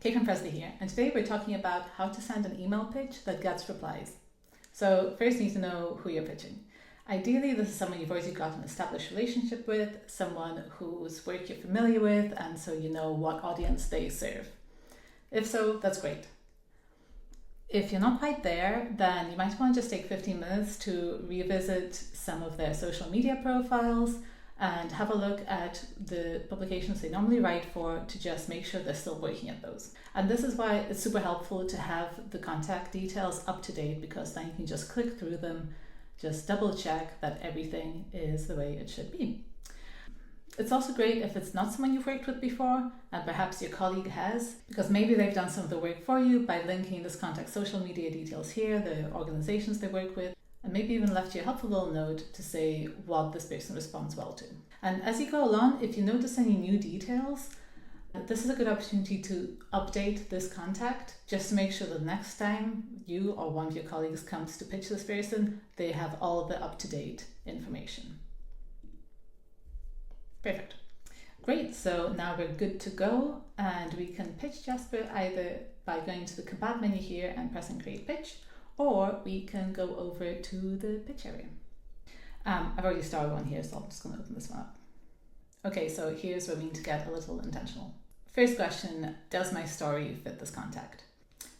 Kate from Prezly here, and today we're talking about how to send an email pitch that gets replies. So first you need to know who you're pitching. Ideally, this is someone you've already got an established relationship with, someone whose work you're familiar with, and so you know what audience they serve. If so, that's great. If you're not quite there, then you might want to just take 15 minutes to revisit some of their social media profiles and have a look at the publications they normally write for to just make sure they're still working at those. And this is why it's super helpful to have the contact details up to date, because then you can just click through them, just double check that everything is the way it should be. It's also great if it's not someone you've worked with before and perhaps your colleague has, because maybe they've done some of the work for you by linking this contact's social media details here, the organizations they work with, and maybe even left you a helpful little note to say what this person responds well to. And as you go along, if you notice any new details, this is a good opportunity to update this contact just to make sure that next time you or one of your colleagues comes to pitch this person, they have all the up-to-date information. Perfect. Great, so now we're good to go, and we can pitch Jasper either by going to the Combat menu here and pressing Create Pitch, or we can go over to the pitch area. I've already started one here, so I'm just going to open this one up. Okay, so here's where we need to get a little intentional. First question, does my story fit this contact?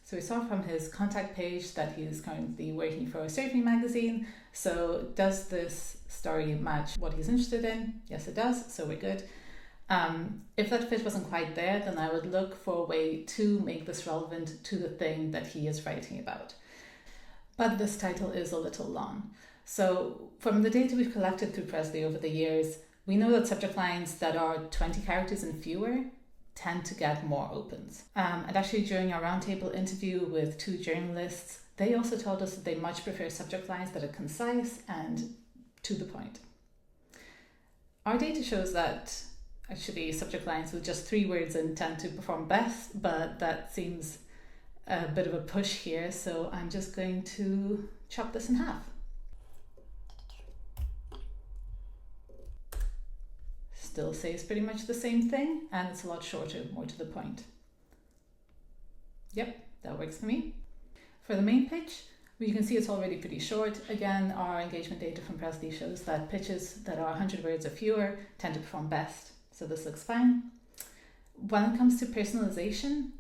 So we saw from his contact page that he's currently working for a surfing magazine. So does this story match what he's interested in? Yes, it does, so we're good. If that fit wasn't quite there, then I would look for a way to make this relevant to the thing that he is writing about. But this title is a little long. So from the data we've collected through Prezly over the years, we know that subject lines that are 20 characters and fewer tend to get more opens. And actually during our roundtable interview with 2 journalists, they also told us that they much prefer subject lines that are concise and to the point. Our data shows that actually subject lines with just 3 words in tend to perform best, but that seems a bit of a push here, so I'm just going to chop this in half. Still says pretty much the same thing, and it's a lot shorter, more to the point. Yep, that works for me. For the main pitch, you can see it's already pretty short. Again, our engagement data from Prezly shows that pitches that are 100 words or fewer tend to perform best, so this looks fine. When it comes to personalization,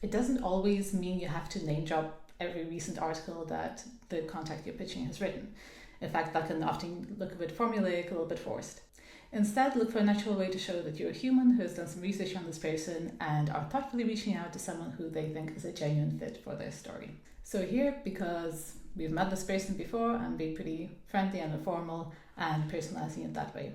it doesn't always mean you have to name drop every recent article that the contact you're pitching has written. In fact, that can often look a bit formulaic, a little bit forced. Instead, look for a natural way to show that you're a human who has done some research on this person and are thoughtfully reaching out to someone who they think is a genuine fit for their story. So here, because we've met this person before, I'm being pretty friendly and informal and personalizing it that way.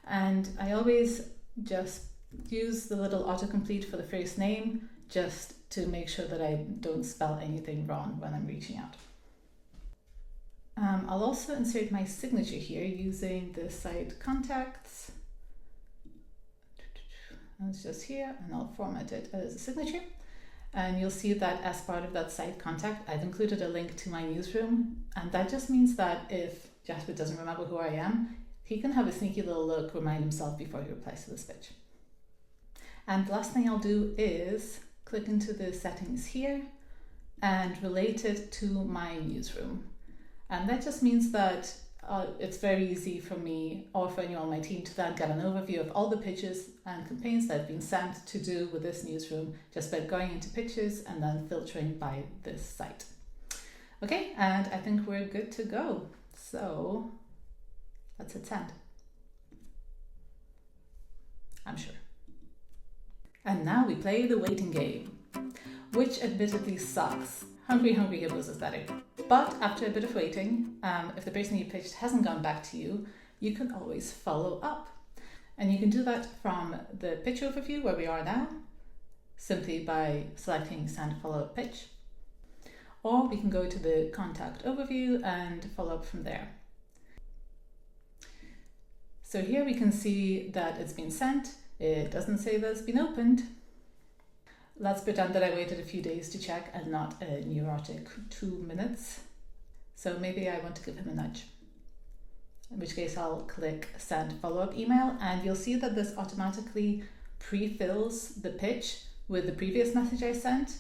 And I always just use the little autocomplete for the first name just to make sure that I don't spell anything wrong when I'm reaching out. I'll also insert my signature here using the site contacts. And it's just here, and I'll format it as a signature. And you'll see that as part of that site contact, I've included a link to my newsroom. And that just means that if Jasper doesn't remember who I am, he can have a sneaky little look, remind himself before he replies to this pitch. And the last thing I'll do is click into the settings here and relate it to my newsroom. And that just means that it's very easy for me or for anyone on my team to then get an overview of all the pitches and campaigns that have been sent to do with this newsroom just by going into pitches and then filtering by this site. Okay, and I think we're good to go. So let's hit send. I'm sure. And now we play the waiting game, which admittedly sucks. Hungry Hippos is better. But after a bit of waiting, if the person you pitched hasn't gone back to you, you can always follow up. And you can do that from the pitch overview where we are now, simply by selecting Send Follow-up Pitch. Or we can go to the contact overview and follow up from there. So here we can see that it's been sent. It doesn't say that it's been opened. Let's pretend that I waited a few days to check and not a neurotic 2 minutes. So maybe I want to give him a nudge. In which case I'll click Send Follow-up Email, and you'll see that this automatically pre-fills the pitch with the previous message I sent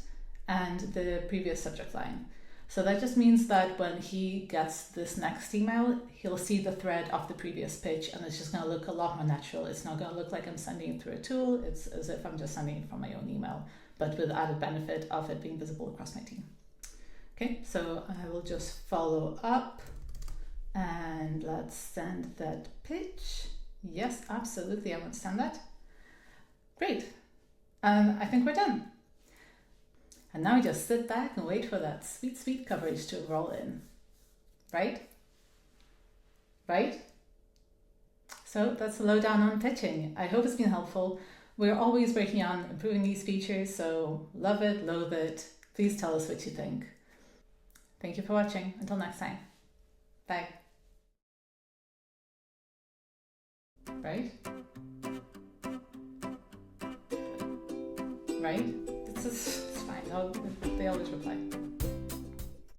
and the previous subject line. So that just means that when he gets this next email, he'll see the thread of the previous pitch, and it's just going to look a lot more natural. It's not going to look like I'm sending it through a tool. It's as if I'm just sending it from my own email, but with the added benefit of it being visible across my team. Okay, so I will just follow up and let's send that pitch. Yes, absolutely, I want to send that. Great. I think we're done. And now we just sit back and wait for that sweet, sweet coverage to roll in. Right? Right? So that's the lowdown on pitching. I hope it's been helpful. We're always working on improving these features, so love it, loathe it. Please tell us what you think. Thank you for watching. Until next time. Bye. Right? Right? It's fine. They always reply.